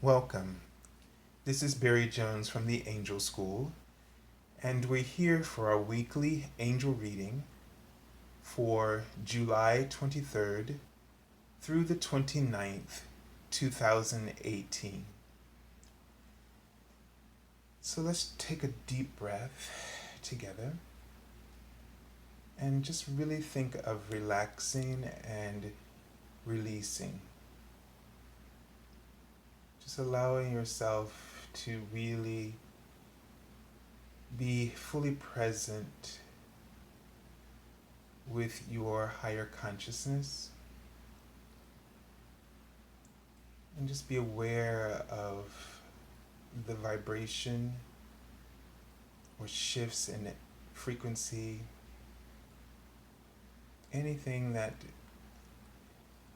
Welcome. This is Barry Jones from the Angel School, and we're here for our weekly angel reading for July 23rd through the 29th, 2018. So let's take a deep breath together and just really think of relaxing and releasing. Just allowing yourself to really be fully present with your higher consciousness and just be aware of the vibration or shifts in frequency, anything that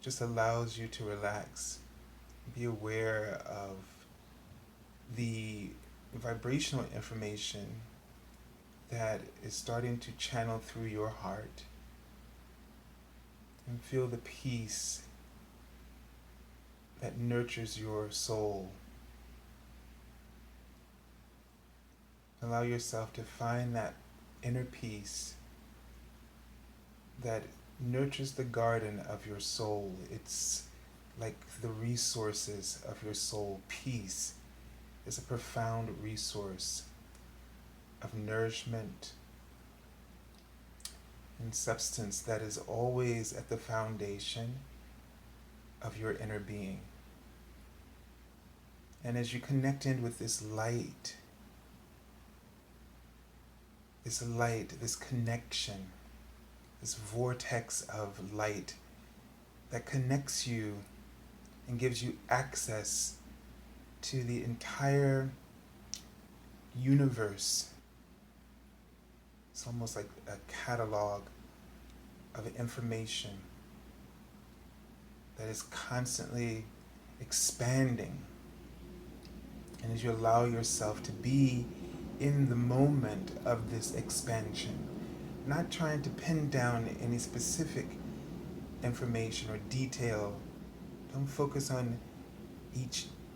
just allows you to relax. Be aware of the vibrational information that is starting to channel through your heart, and feel the peace that nurtures your soul. Allow yourself to find that inner peace that nurtures the garden of your soul. It's like the resources of your soul. Peace is a profound resource of nourishment and substance that is always at the foundation of your inner being. And as you connect in with this light, this connection, this vortex of light that connects you and gives you access to the entire universe. It's almost like a catalog of information that is constantly expanding. And as you allow yourself to be in the moment of this expansion, not trying to pin down any specific information or detail. Don't focus on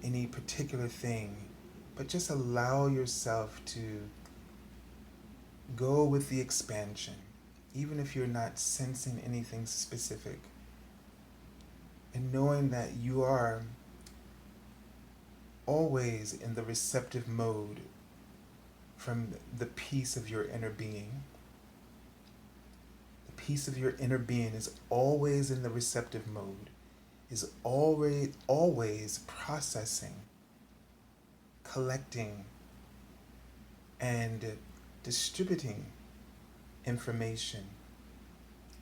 any particular thing, but just allow yourself to go with the expansion, even if you're not sensing anything specific, and knowing that you are always in the receptive mode from the peace of your inner being. The peace of your inner being is always in the receptive mode, is always processing, collecting, and distributing information.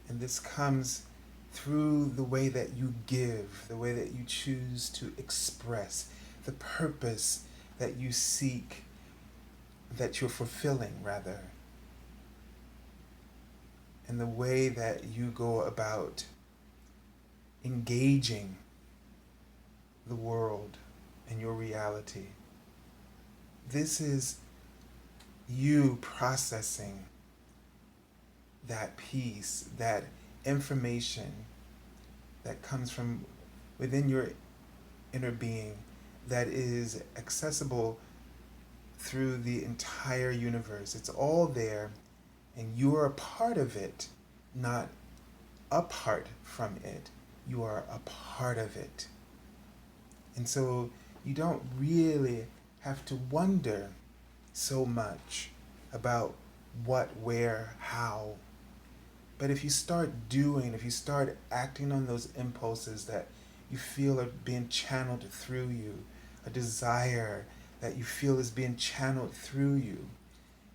And this comes through the way that you give, the way that you choose to express, the purpose that you seek, that you're fulfilling, rather, and the way that you go about engaging the world and your reality. This is you processing that peace, that information that comes from within your inner being, that is accessible through the entire universe. It's all there, and you are a part of it, not apart from it. You are a part of it. And so you don't really have to wonder so much about what, where, how. But if you start acting on those impulses that you feel are being channeled through you, a desire that you feel is being channeled through you,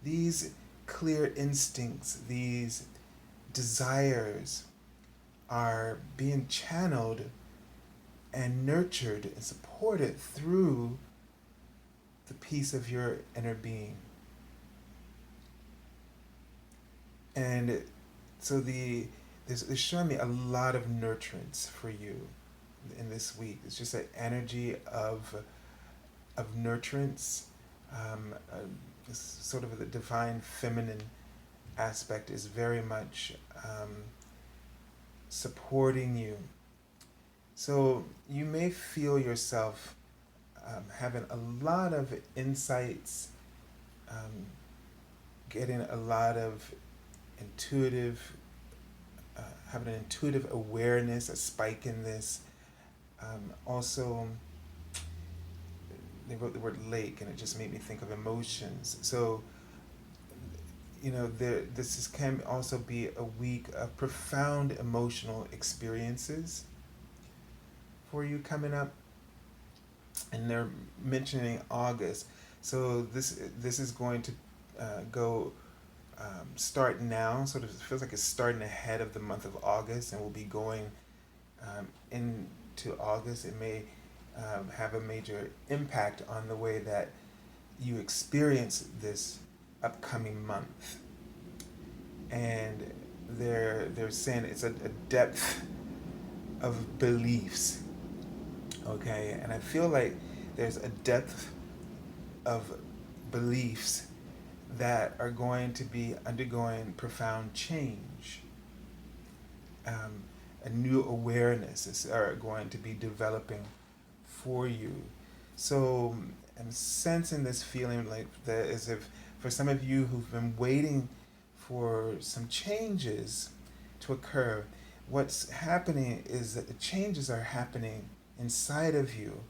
these clear instincts, these desires are being channeled and nurtured and supported through the peace of your inner being. And so there's showing me a lot of nurturance for you in this week. It's just an energy of nurturance. This sort of the divine feminine aspect is very much supporting you. So you may feel yourself having a lot of insights, um, getting a lot of intuitive, having an intuitive awareness, a spike in this. Also, they wrote the word lake, and it just made me think of emotions. So, can also be a week of profound emotional experiences for you coming up, and they're mentioning August. So this is going to go start now. Sort of feels like it's starting ahead of the month of August, and will be going into August. It may have a major impact on the way that you experience this upcoming month. And they're saying it's a depth of beliefs. Okay, and I feel like there's a depth of beliefs that are going to be undergoing profound change. Um, a new awarenesses are going to be developing for you. So I'm sensing this feeling like that, as if for some of you who've been waiting for some changes to occur, what's happening is that the changes are happening inside of you.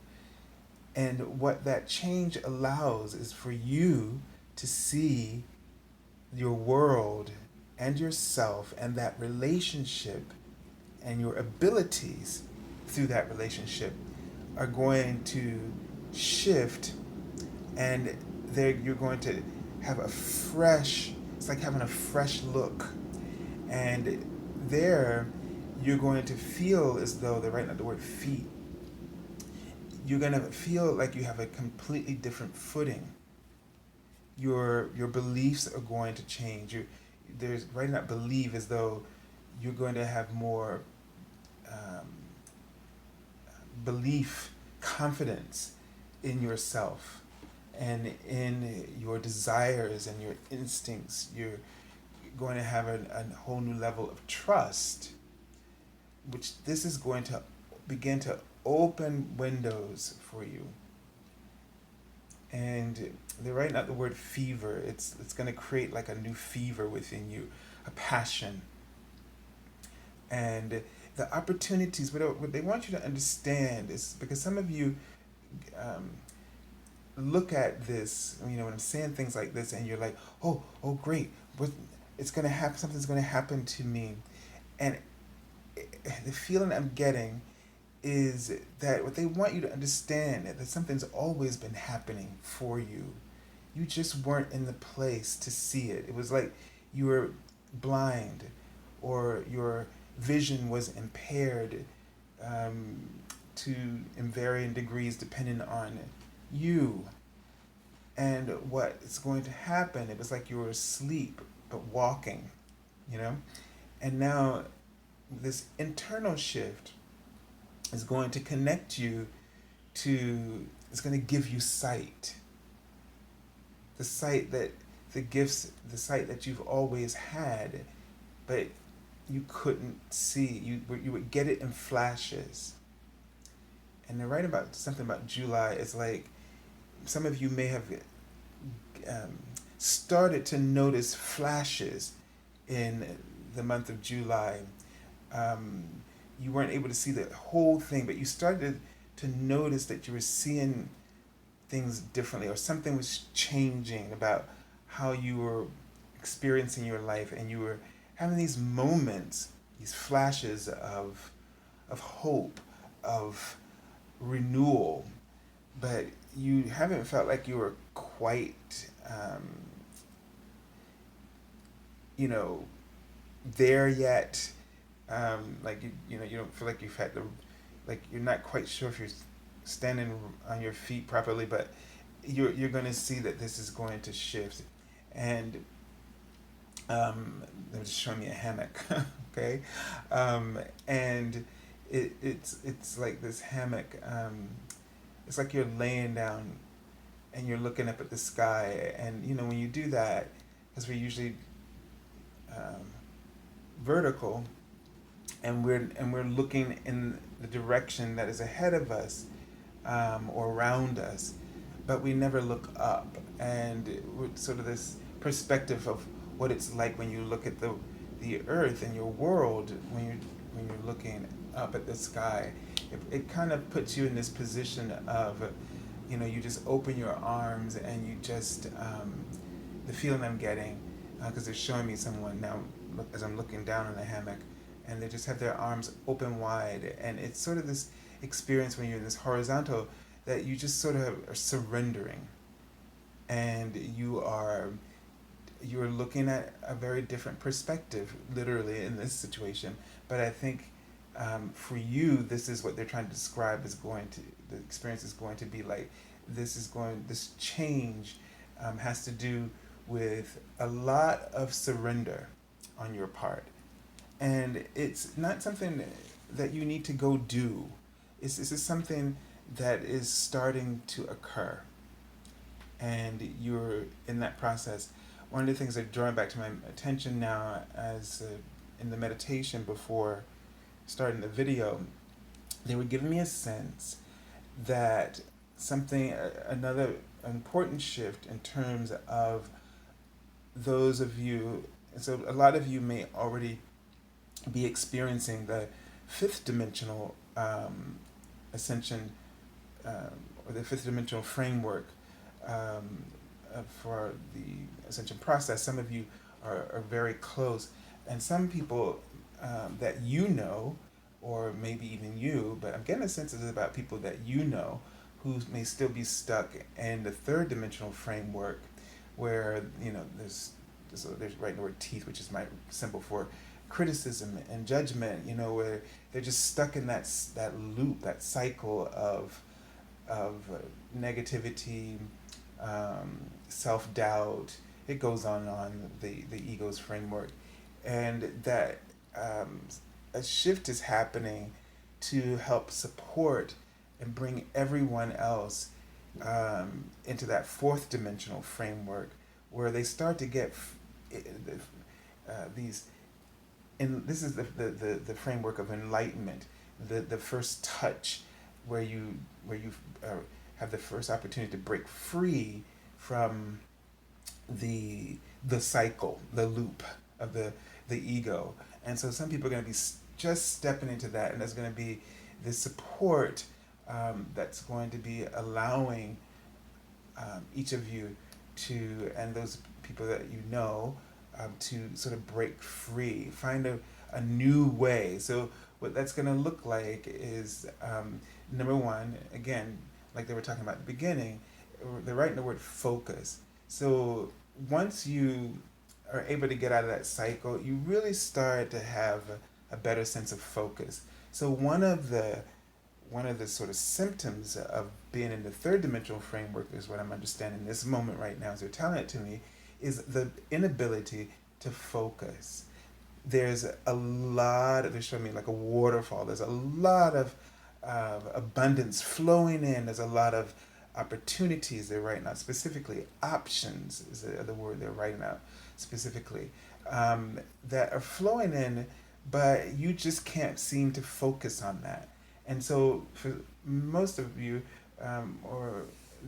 And what that change allows is for you to see your world and yourself and that relationship and your abilities through that relationship are going to shift, and there you're going to have a fresh, it's like having a fresh look. And there you're going to feel as though, they're writing out the word feet, you're going to feel like you have a completely different footing. Your beliefs are going to change. There's writing out believe as though you're going to have more um, belief, confidence in yourself and in your desires and your instincts. You're going to have a whole new level of trust, which this is going to begin to open windows for you. And they're writing out the word fever. It's going to create like a new fever within you, a passion. And the opportunities, what they want you to understand is, because some of you um, look at this, when I'm saying things like this, and you're like, oh, great, it's going to happen, something's going to happen to me. And the feeling I'm getting is that what they want you to understand is that something's always been happening for you. You just weren't in the place to see it. It was like you were blind, or your vision was impaired to in varying degrees depending on you. And what is going to happen, it was like you were asleep but walking, you know? And now this internal shift is going to connect you to, it's going to give you sight. The sight that, the sight that you've always had, but you couldn't see. You would get it in flashes. And they're writing about something about July. It's like some of you may have started to notice flashes in the month of July. You weren't able to see the whole thing, but you started to notice that you were seeing things differently, or something was changing about how you were experiencing your life, and you were having these moments, these flashes of hope, of renewal, but you haven't felt like you were quite there yet. Like you don't feel like you've had the, like you're not quite sure if you're standing on your feet properly, but you're going to see that this is going to shift. And they're just showing me a hammock. Okay. And it's like this hammock, it's like you're laying down and you're looking up at the sky. And when you do that, because we're usually vertical, and we're looking in the direction that is ahead of us, or around us, but we never look up. And with sort of this perspective of what it's like when you look at the earth and your world, when you're looking up at the sky, it kind of puts you in this position of, you just open your arms and you just, the feeling I'm getting, because they're showing me someone now as I'm looking down in the hammock, and they just have their arms open wide, and it's sort of this experience when you're in this horizontal, that you just sort of are surrendering, and you're looking at a very different perspective, literally, in this situation. But I think, for you, this is what they're trying to describe is going to, the experience is going to be like, this change, has to do with a lot of surrender on your part. And it's not something that you need to go do. This is something that is starting to occur, and you're in that process. One of the things that drawing back to my attention now, as in the meditation before starting the video, they were giving me a sense that another important shift in terms of those of you. So a lot of you may already be experiencing the fifth dimensional, ascension, or the fifth dimensional framework, for the ascension process. Some of you are very close, and some people, that or maybe even you, but I'm getting a sense it's about people that who may still be stuck in the third dimensional framework, where there's right in the word teeth, which is my symbol for criticism and judgment. Where they're just stuck in that loop, that cycle of negativity, self doubt. It goes on the ego's framework, and that, a shift is happening to help support and bring everyone else, into that fourth dimensional framework, where they start to get these. And this is the framework of enlightenment, the first touch, where you have the first opportunity to break free from the cycle, the loop of the ego. And so some people are going to be just stepping into that, and there's going to be this support, that's going to be allowing, each of you and those people that to sort of break free, find a new way. So what that's going to look like is, number one, again, like they were talking about at the beginning, they're writing the word focus. So once you are able to get out of that cycle, you really start to have a better sense of focus. So one of the sort of symptoms of being in the third dimensional framework, is what I'm understanding this moment right now as they're telling it to me, is the inability to focus. They're showing me like a waterfall. There's a lot of abundance flowing in. There's a lot of opportunities they're writing out, specifically options is the other word they're writing out specifically, that are flowing in, but you just can't seem to focus on that. And so for most of you, or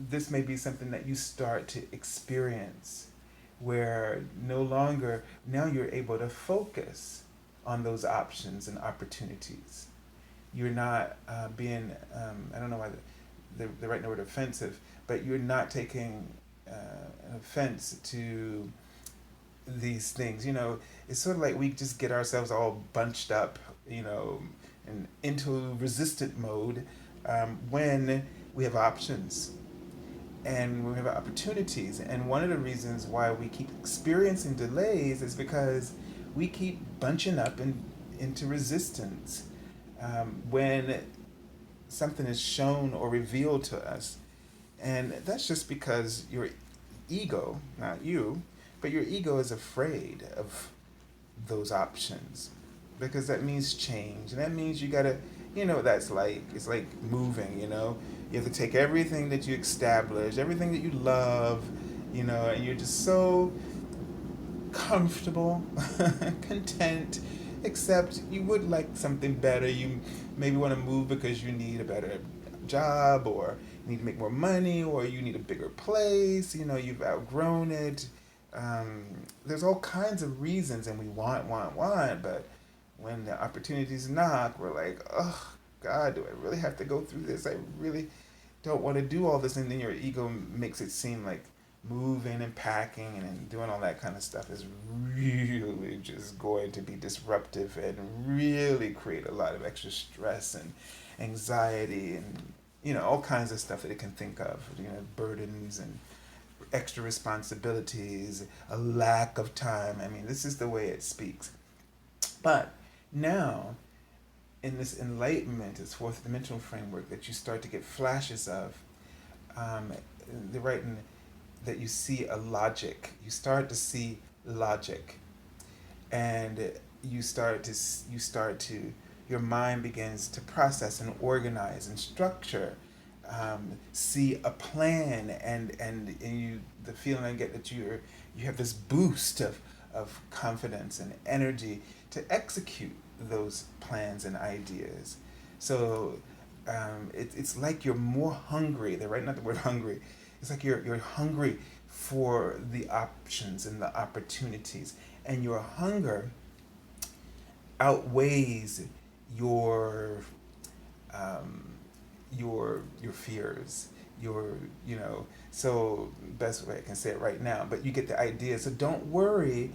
this may be something that you start to experience, where now you're able to focus on those options and opportunities. You're not, being, I don't know why they're writing the word offensive, but you're not taking, an offense to these things. It's sort of like we just get ourselves all bunched up, and into resistant mode, when we have options and when we have opportunities. And one of the reasons why we keep experiencing delays is because we keep bunching up into resistance, when something is shown or revealed to us. And that's just because your ego, not you, but your ego is afraid of those options, because that means change, and that means you gotta, what that's like. It's like moving. You have to take everything that you establish, everything that you love, and you're just so comfortable, content, except you would like something better. You maybe want to move because you need a better job, or you need to make more money, or you need a bigger place, you've outgrown it. There's all kinds of reasons, and we want, but when the opportunities knock, we're like, oh, God, do I really have to go through this? I really don't want to do all this. And then your ego makes it seem like moving and packing and doing all that kind of stuff is really just going to be disruptive and really create a lot of extra stress and anxiety and all kinds of stuff that it can think of, burdens and extra responsibilities, a lack of time. I mean, this is the way it speaks. But now, in this enlightenment, this fourth dimensional framework that you start to get flashes of, the writing that you see a logic. You start to see logic, and your mind begins to process and organize and structure, see a plan, and you the feeling I get that you have this boost of confidence and energy to execute those plans and ideas. So it's like you're more hungry. They're writing out the word hungry. It's like you're hungry for the options and the opportunities, and your hunger outweighs your your fears, so best way I can say it right now, but you get the idea. So don't worry.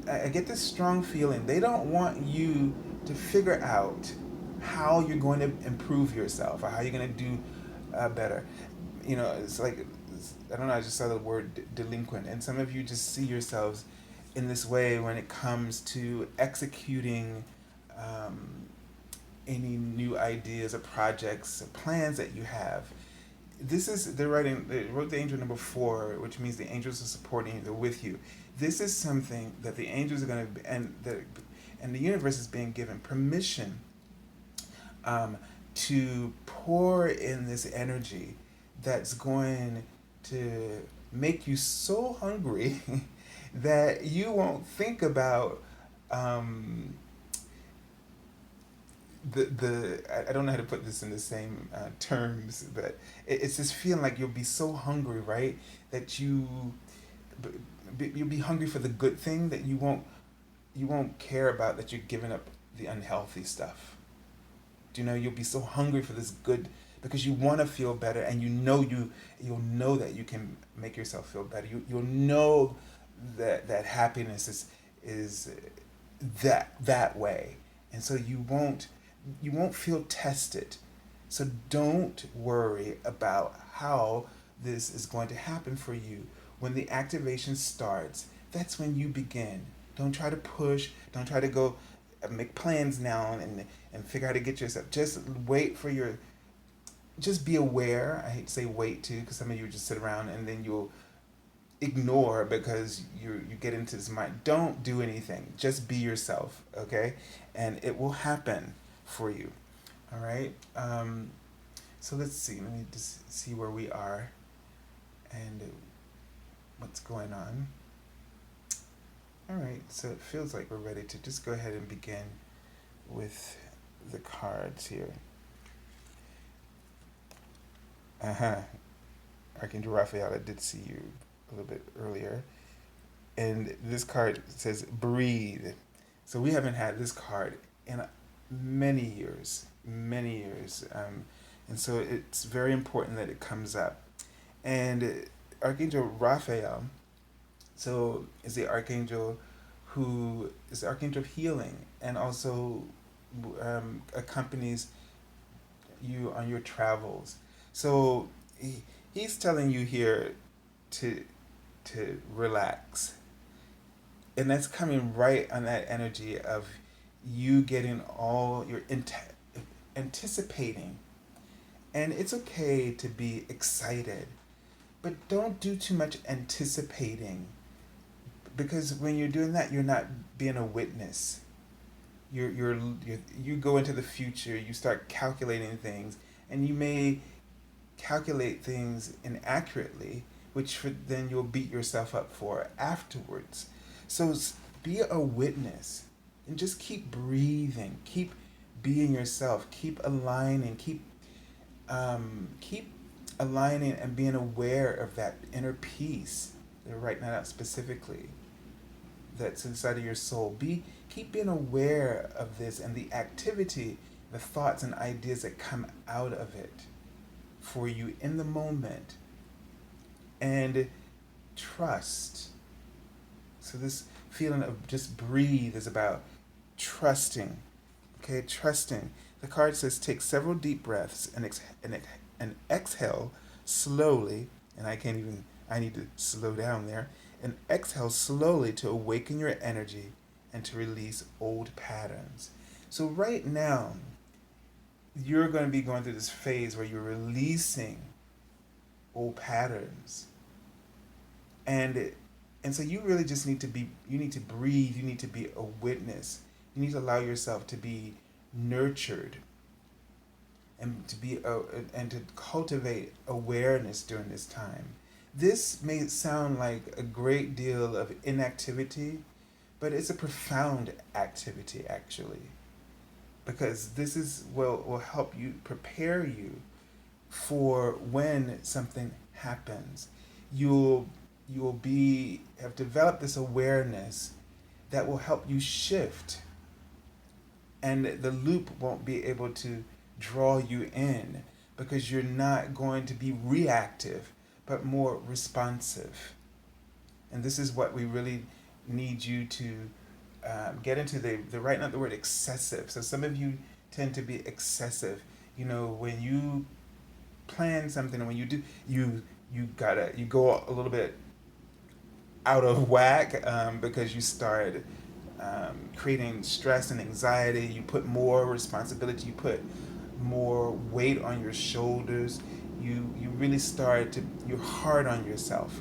I get this strong feeling they don't want you to figure out how you're going to improve yourself or how you're going to do better. It's like, I don't know, I just saw the word delinquent, and some of you just see yourselves in this way when it comes to executing any new ideas or projects or plans that you have. They wrote the angel number 4, which means the angels are supporting you, they're with you. This is something that the angels are going to, and the universe is being given permission to pour in this energy that's going to make you so hungry that you won't think about I don't know how to put this in the same terms, but it's this feeling like you'll be so hungry, right? That you'll be hungry for the good thing, that you won't care about that you're giving up the unhealthy stuff. You'll be so hungry for this good because you want to feel better, and you'll know that you can make yourself feel better. You'll know that happiness is that way, and so you won't feel tested. So don't worry about how this is going to happen for you. When the activation starts, that's when you begin. Don't try to push. Don't try to go make plans now and figure out how to get yourself. Just wait for just be aware. I hate to say wait too, because some of you just sit around and then you'll ignore because you get into this mind. Don't do anything. Just be yourself, okay? And it will happen for you. All right. So let's see. Let me just see where we are and what's going on. All right. So it feels like we're ready to just go ahead and begin with the cards here. Archangel Raphael, I did see you a little bit earlier. And this card says breathe. So we haven't had this card in many years. And so it's very important that it comes up. And Archangel Raphael, so is the archangel who is the archangel of healing, and also accompanies you on your travels. So he's telling you here to relax, and that's coming right on that energy of you getting all your anticipating. And it's okay to be excited, but don't do too much anticipating, because when you're doing that, you're not being a witness. You go into the future, you start calculating things, and you may calculate things inaccurately, which then you'll beat yourself up for afterwards. So be a witness and just keep breathing, keep being yourself, keep aligning, keep Keep aligning and being aware of that inner peace. They're writing that out specifically. That's inside of your soul. Keep being aware of this and the activity, the thoughts and ideas that come out of it for you in the moment. And trust. So this feeling of just breathe is about trusting. Okay, trusting. The card says take several deep breaths and exhale slowly. And I need to slow down there. And exhale slowly to awaken your energy and to release old patterns. So, right now, you're going to be going through this phase where you're releasing old patterns. And and so you really just need to you need to breathe, you need to be a witness. You need to allow yourself to be nurtured and and to cultivate awareness during this time. This may sound like a great deal of inactivity, but it's a profound activity actually, because this is will help you prepare you for when something happens. You'll you'll be have developed this awareness that will help you shift, and the loop won't be able to draw you in because you're not going to be reactive but more responsive. And this is what we really need you to get into. The right, not the word excessive. So some of you tend to be excessive. You know, when you plan something and when you do, you go a little bit out of whack because you start creating stress and anxiety. You put more responsibility. You put more weight on your shoulders. You really start to, you're hard on yourself.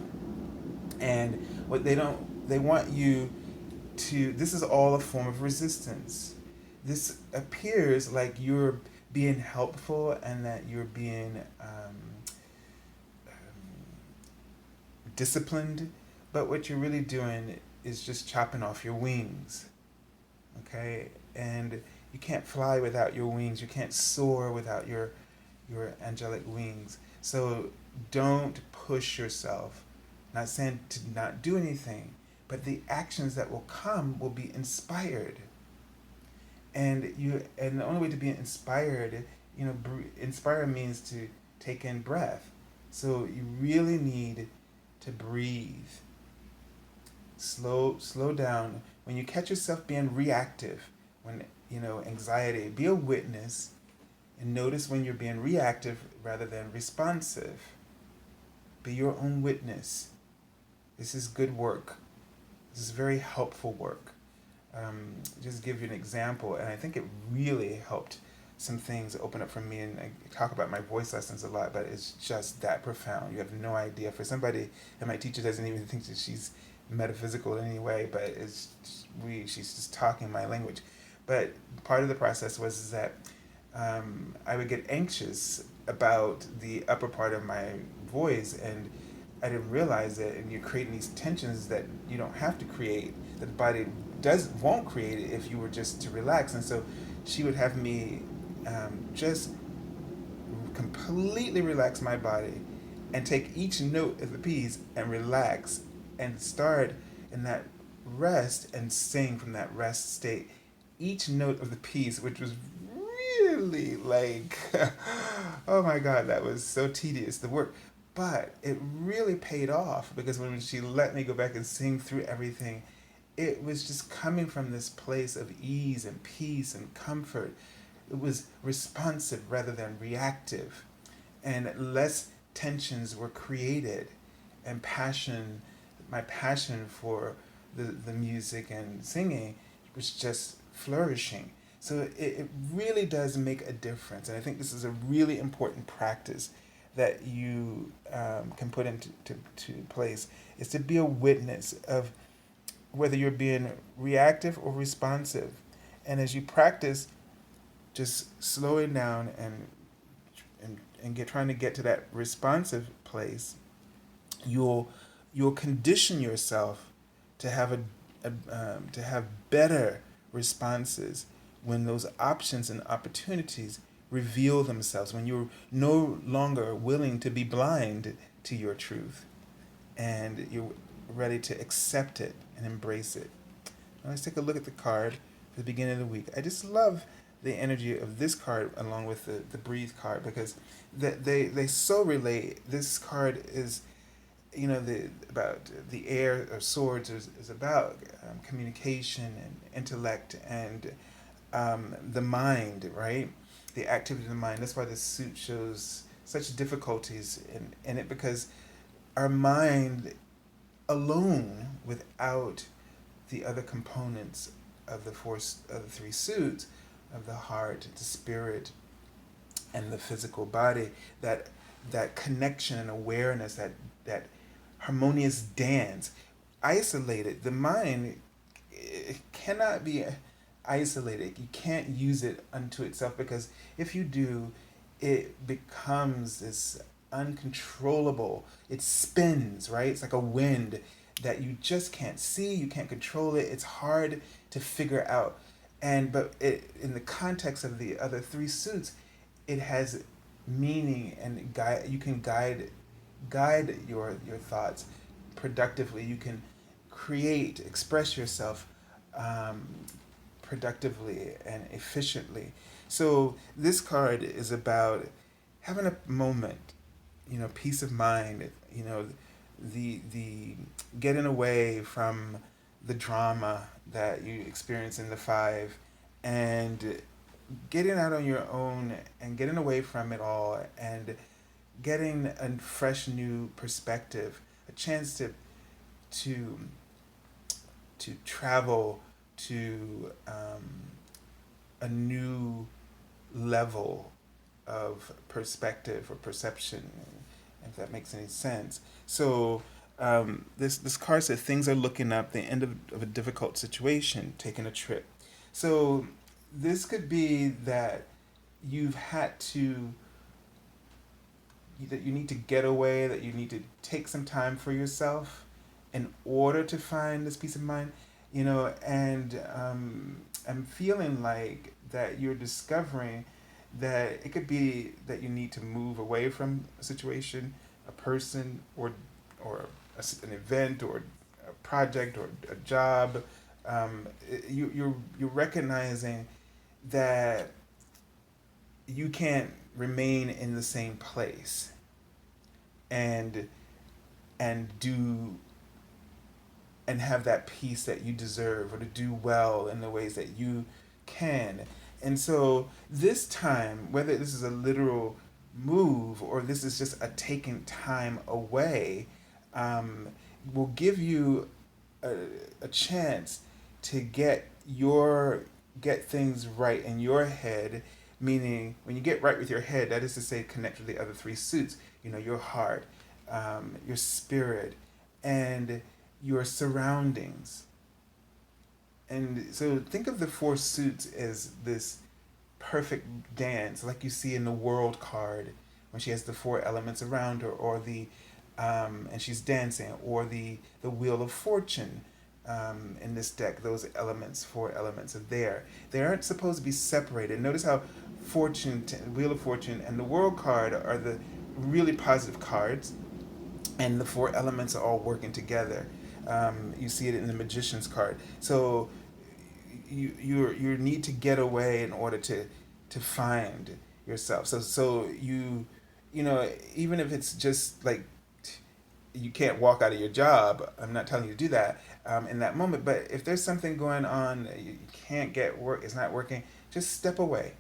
And what they want you to, this is all a form of resistance. This appears like you're being helpful and that you're being disciplined, but what you're really doing is just chopping off your wings. Okay? And you can't fly without your wings. You can't soar without your angelic wings. So don't push yourself. Not saying to not do anything, but the actions that will come will be inspired. And the only way to be inspired, inspire means to take in breath. So you really need to breathe. Slow down. When you catch yourself being reactive, when anxiety, be a witness and notice when you're being reactive rather than responsive. Be your own witness. This is good work. This is very helpful work. Just give you an example, and I think it really helped some things open up for me. And I talk about my voice lessons a lot, but it's just that profound. You have no idea. For somebody, and my teacher doesn't even think that she's metaphysical in any way, but she's just talking my language. But part of the process was that I would get anxious about the upper part of my voice, and I didn't realize it. And you're creating these tensions that you don't have to create, that the body won't create it if you were just to relax. And so she would have me just completely relax my body and take each note of the piece and relax and start in that rest and sing from that rest state each note of the piece, which was really like, oh my God, that was so tedious, the work. But it really paid off because when she let me go back and sing through everything, it was just coming from this place of ease and peace and comfort. It was responsive rather than reactive. And less tensions were created. And my passion for the music and singing was just flourishing. So it really does make a difference. And I think this is a really important practice that you can put into to place, is to be a witness of whether you're being reactive or responsive. And as you practice just slowing down and trying to get to that responsive place, you'll condition yourself to have to have better responses when those options and opportunities reveal themselves, when you're no longer willing to be blind to your truth, and you're ready to accept it and embrace it. Now let's take a look at the card for the beginning of the week. I just love the energy of this card along with the breathe card, because they so relate. This card is, the about the air of swords is about communication and intellect and the mind, right? The activity of the mind. That's why this suit shows such difficulties in it, because our mind alone, without the other components of the three suits, of the heart, the spirit, and the physical body, that connection and awareness, that harmonious dance, isolated. The mind, it cannot be isolated. You can't use it unto itself, because if you do, it becomes this uncontrollable. It spins, right? It's like a wind that you just can't see. You can't control it. It's hard to figure out. But in the context of the other three suits, it has meaning and guide. You can guide your thoughts productively. You can express yourself um, productively and efficiently. So this card is about having a moment, peace of mind, the getting away from the drama that you experience in the five, and getting out on your own and getting away from it all, and getting a fresh new perspective, a chance to travel to a new level of perspective or perception, if that makes any sense. So this card says things are looking up, the end of a difficult situation, taking a trip. So this could be that you've had to that you need to get away, that you need to take some time for yourself in order to find this peace of mind, and I'm feeling like that you're discovering that it could be that you need to move away from a situation, a person, an event, or a project, or a job. You're recognizing that you can't remain in the same place and do and have that peace that you deserve, or to do well in the ways that you can. And so this time, whether this is a literal move or this is just a taking time away, will give you a chance to get things right in your head. Meaning, when you get right with your head, that is to say, connect with the other three suits. Your heart, your spirit, and your surroundings. And so think of the four suits as this perfect dance, like you see in the world card, when she has the four elements around her, or and she's dancing, or the wheel of fortune. In this deck, those four elements are there. They aren't supposed to be separated. Notice how wheel of fortune, and the world card are the really positive cards, and the four elements are all working together. You see it in the magician's card. So you need to get away in order to find yourself. So even if it's just like you can't walk out of your job, I'm not telling you to do that in that moment. But if there's something going on, you can't get work, it's not working, just step away.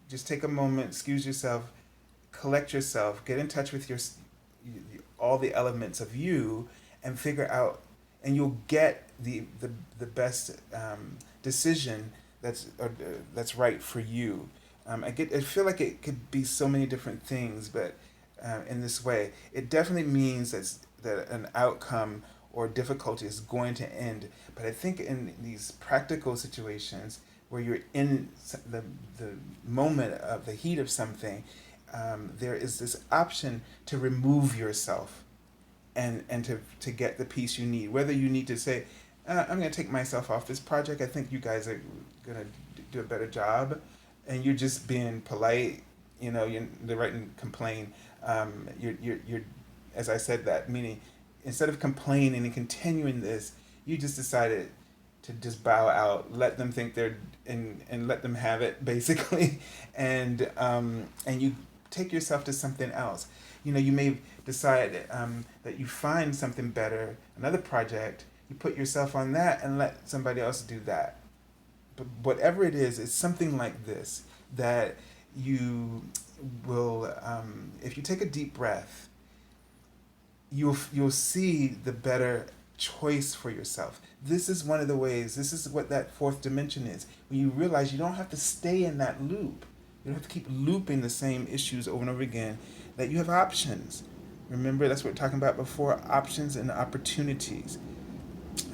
Just take a moment, excuse yourself, collect yourself, get in touch with all the elements of you, and figure out, and you'll get the best decision that's right for you. I feel like it could be so many different things, but in this way, it definitely means that an outcome or difficulty is going to end. But I think in these practical situations where you're in the moment of the heat of something, there is this option to remove yourself and to get the peace you need. Whether you need to say, I'm going to take myself off this project, I think you guys are going to do a better job. and you're just being polite, you're the right and complain. You're, as I said that, meaning instead of complaining and continuing this, you just decided to just bow out, let them think they're, and let them have it basically, and you take yourself to something else. You may decide that you find something better, another project. You put yourself on that and let somebody else do that. But whatever it is, it's something like this that you will, if you take a deep breath, you'll see the better choice for yourself. This is one of the ways. This is what that fourth dimension is. When you realize you don't have to stay in that loop. You don't have to keep looping the same issues over and over again. That you have options. Remember, that's what we're talking about before, options and opportunities.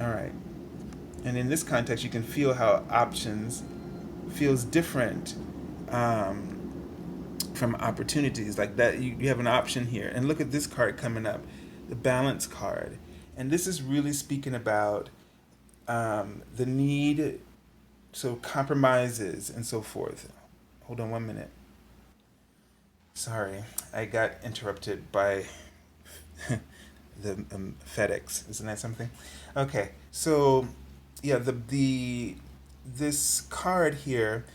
All right. And in this context, you can feel how options feels different from opportunities. Like that, you have an option here. And look at this card coming up, the balance card. And this is really speaking about the need, so compromises and so forth. Hold on 1 minute. Sorry, I got interrupted by the FedEx. Isn't that something? Okay, so yeah, the this card here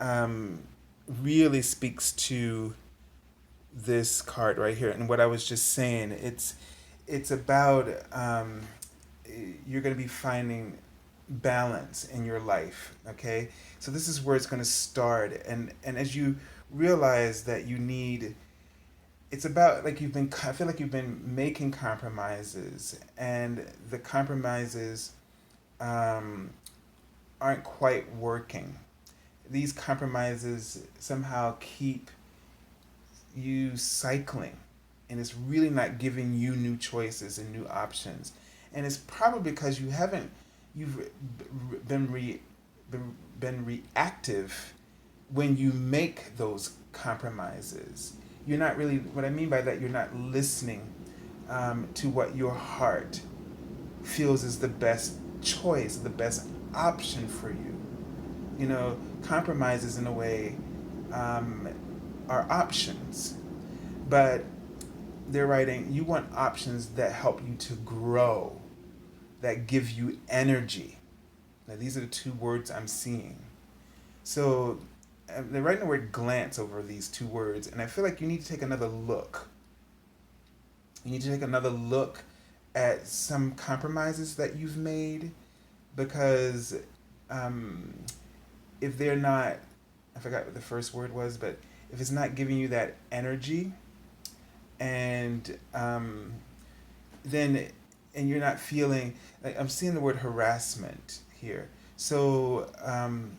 um, really speaks to this card right here, and what I was just saying. It's about you're going to be finding balance in your life. Okay, so this is where it's going to start, and as you realize that you need, it's about like I feel like you've been making compromises, and the compromises um, aren't quite working. These compromises somehow keep you cycling, and it's really not giving you new choices and new options. And it's probably because you've been been reactive when you make those compromises. You're not really, what I mean by that, you're not listening to what your heart feels is the best choice, the best option for you. Compromises in a way um, are options, but they're writing, you want options that help you to grow, that give you energy. Now, these are the two words I'm seeing. So they're writing the word glance over these two words, and I feel like you need to take another look. You need to take another look at some compromises that you've made, because um, if they're not, I forgot what the first word was, but if it's not giving you that energy, and then and you're not feeling, like I'm seeing the word harassment here. So I'm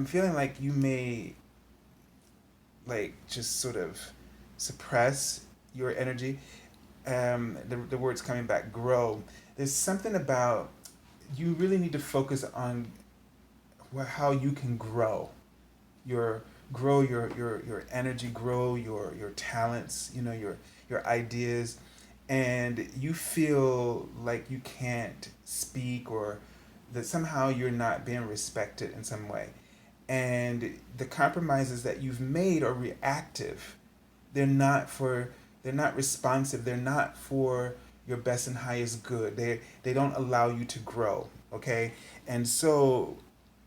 feeling like you may like just sort of suppress your energy. The words coming back, grow. There's something about, you really need to focus on how you can your energy, grow your talents, your ideas, and you feel like you can't speak, or that somehow you're not being respected in some way. And the compromises that you've made are reactive. They're not for they're not responsive. They're not for your best and highest good. They don't allow you to grow, okay? And so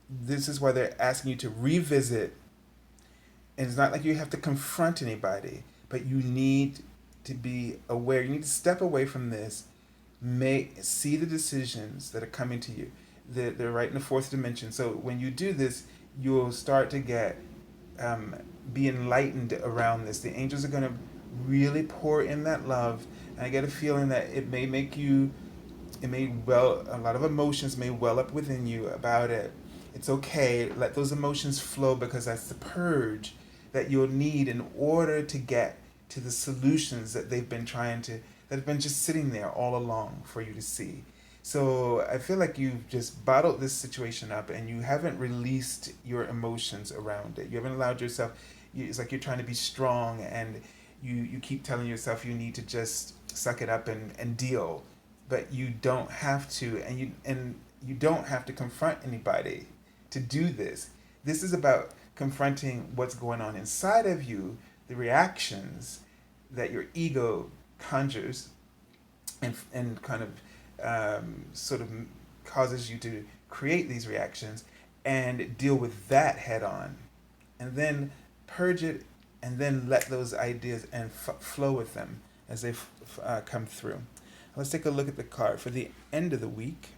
this is why they're asking you to revisit, and it's not like you have to confront anybody, but you need to be aware. You need to step away from this, see the decisions that are coming to you. They're right in the fourth dimension. So when you do this, you'll start to get be enlightened around this. The angels are going to really pour in that love, and I get a feeling that a lot of emotions may well up within you about it. It's okay. Let those emotions flow, because that's the purge that you'll need in order to get to the solutions that that have been just sitting there all along for you to see. So I feel like you've just bottled this situation up, and you haven't released your emotions around it. You haven't allowed yourself, it's like you're trying to be strong, and you keep telling yourself you need to just suck it up and deal. But you don't have to, and you don't have to confront anybody to do this. This is about confronting what's going on inside of you, the reactions that your ego conjures and kind of sort of causes you to create these reactions, and deal with that head on, and then purge it, and then let those ideas and flow with them as they come through. Let's take a look at the card for the end of the week.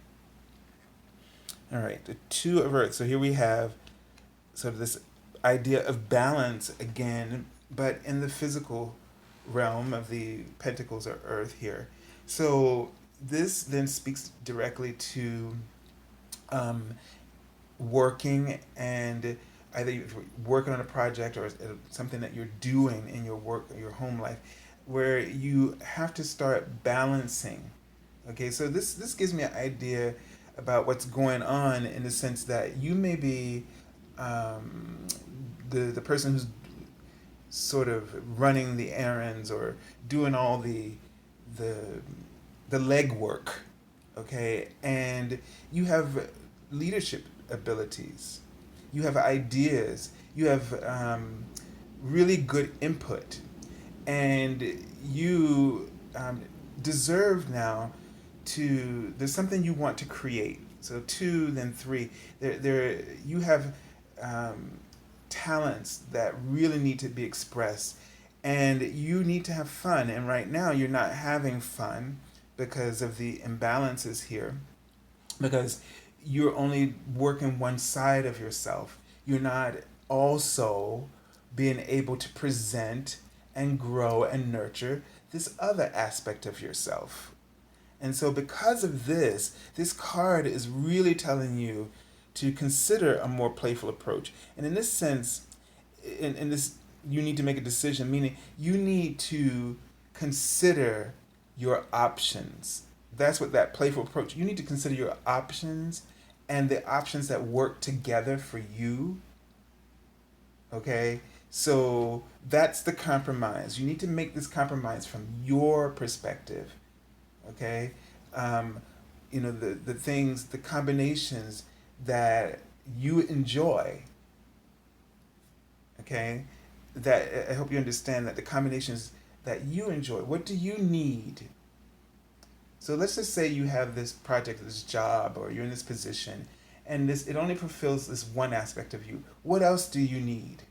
All right, the Two of Earth. So here we have sort of this idea of balance again, but in the physical realm of the pentacles or earth here. So this then speaks directly to um, working, and either you're working on a project or something that you're doing in your work or your home life, where you have to start balancing. Okay, so this gives me an idea about what's going on, in the sense that you may be um, the person who's sort of running the errands or doing all the the legwork, okay, and you have leadership abilities, you have ideas, you have really good input, and you deserve now to. There's something you want to create. So two, then three. You have um, talents that really need to be expressed, and you need to have fun. And right now, you're not having fun because of the imbalances here, because you're only working one side of yourself. You're not also being able to present and grow and nurture this other aspect of yourself. And so, because of this, this card is really telling you to consider a more playful approach. And in this sense, in this, you need to make a decision, meaning you need to consider your options. That's what that playful approach, you need to consider your options and the options that work together for you. Okay? So that's the compromise. You need to make this compromise from your perspective. Okay? Um, the things, the combinations that you enjoy. Okay? That I hope you understand that the combinations that you enjoy. What do you need? So let's just say you have this project, this job, or you're in this position, and this it only fulfills this one aspect of you. What else do you need?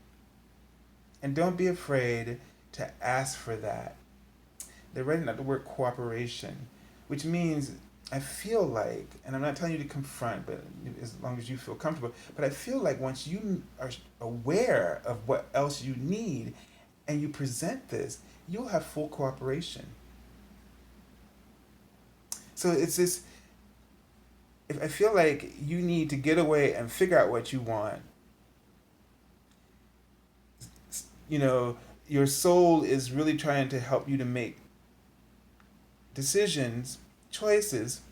And don't be afraid to ask for that. They're writing out the word cooperation, which means I feel like, and I'm not telling you to confront, but as long as you feel comfortable, but I feel like once you are aware of what else you need and you present this, you'll have full cooperation. So it's this, if I feel like you need to get away and figure out what you want, you know, your soul is really trying to help you to make decisions, choices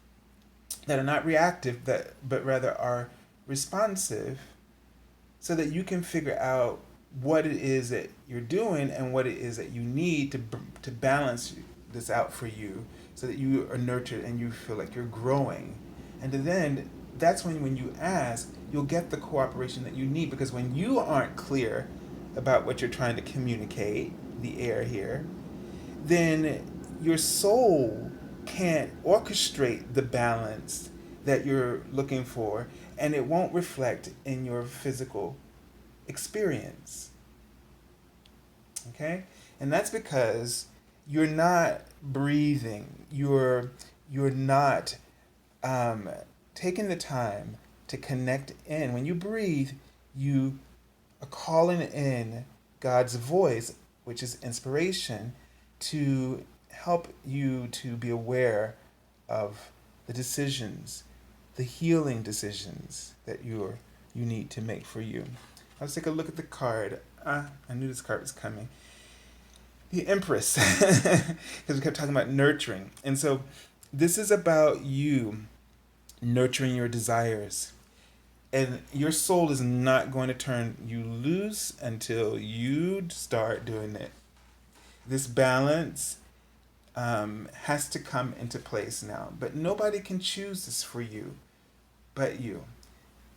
that are not reactive, but rather are responsive, so that you can figure out what it is that you're doing and what it is that you need to balance this out for you, so that you are nurtured and you feel like you're growing. And then that's when you ask, you'll get the cooperation that you need, because when you aren't clear about what you're trying to communicate, the air here, then your soul can't orchestrate the balance that you're looking for, and it won't reflect in your physical experience. Okay? And that's because you're not breathing. You're not taking the time to connect in. When you breathe, you are calling in God's voice, which is inspiration, to help you to be aware of the decisions, the healing decisions that you need to make for you. Let's take a look at the card. I knew this card was coming. The Empress, because we kept talking about nurturing. And so this is about you nurturing your desires. And your soul is not going to turn you loose until you start doing it. This balance has to come into place now. But nobody can choose this for you but you.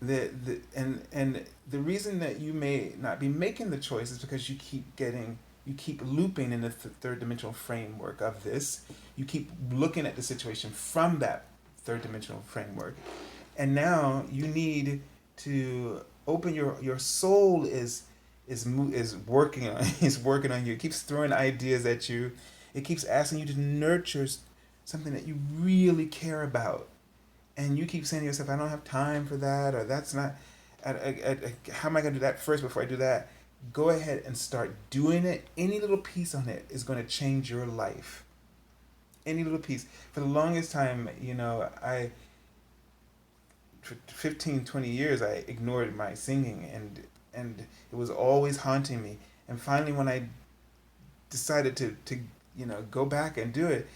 And the reason that you may not be making the choice is because you keep looping in the third dimensional framework of this. You keep looking at the situation from that third dimensional framework, and now you need to open your soul is working on is working on you. It keeps throwing ideas at you. It keeps asking you to nurture something that you really care about, and you keep saying to yourself, I don't have time for that, or that's not, how am I going to do that first before I do that? Go ahead and start doing it. Any little piece on it is going to change your life. Any little piece. For the longest time, for 15, 20 years, I ignored my singing, and it was always haunting me. And finally, when I decided to go back and do it,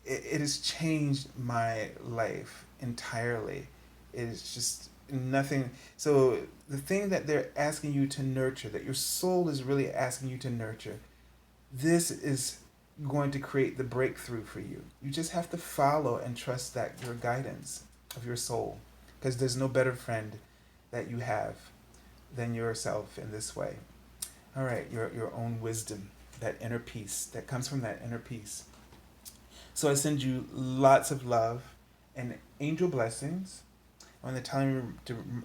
it has changed my life entirely. It's just nothing. So the thing that they're asking you to nurture, that your soul is really asking you to nurture, this is going to create the breakthrough for you. You just have to follow and trust that your guidance of your soul, because there's no better friend that you have than yourself in this way. All right, your own wisdom, that inner peace that comes from that inner peace. So I send you lots of love and angel blessings. I want to tell you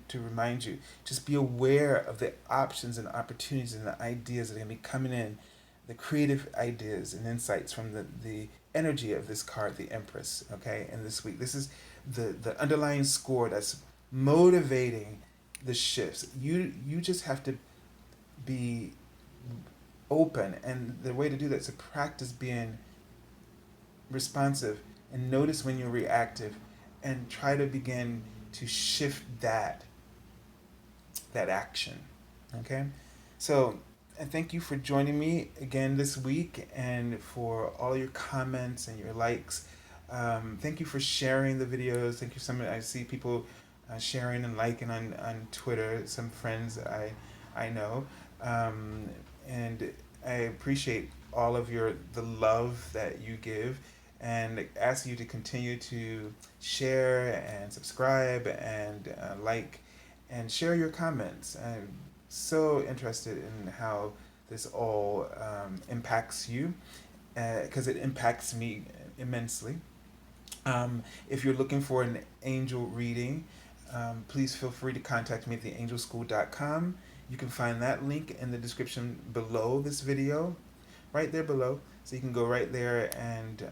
to remind you, just be aware of the options and opportunities and the ideas that are going to be coming in, the creative ideas and insights from the energy of this card, the Empress, okay, in this week. This is the underlying score that's motivating the shifts. You just have to be open, and the way to do that is to practice being responsive and notice when you're reactive, and try to begin to shift that action. Okay, so and thank you for joining me again this week, and for all your comments and your likes. Thank you for sharing the videos. Thank you. I see people sharing and liking on Twitter. Some friends I know, and I appreciate all of the love that you give, and ask you to continue to share and subscribe and like and share your comments. I'm so interested in how this all impacts you, because it impacts me immensely. If you're looking for an angel reading, please feel free to contact me at theangelschool.com. You can find that link in the description below this video, right there below. So you can go right there and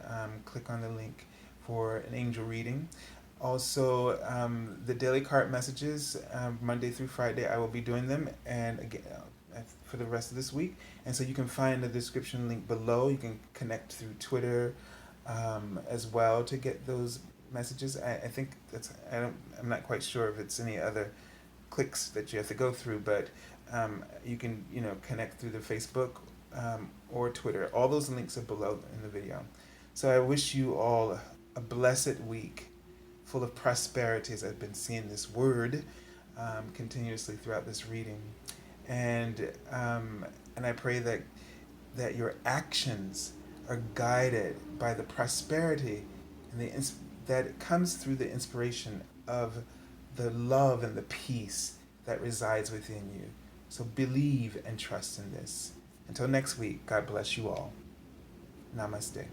click on the link for an angel reading. Also, the daily card messages, Monday through Friday, I will be doing them, and again, for the rest of this week. And so you can find the description link below. You can connect through Twitter as well to get those messages. I think I'm not quite sure if it's any other clicks that you have to go through, but you can connect through the Facebook or Twitter. All those links are below in the video. So I wish you all a blessed week, full of prosperity, as I've been seeing this word continuously throughout this reading, and I pray that your actions are guided by the prosperity and that comes through the inspiration of the love and the peace that resides within you. So believe and trust in this. Until next week, God bless you all. Namaste.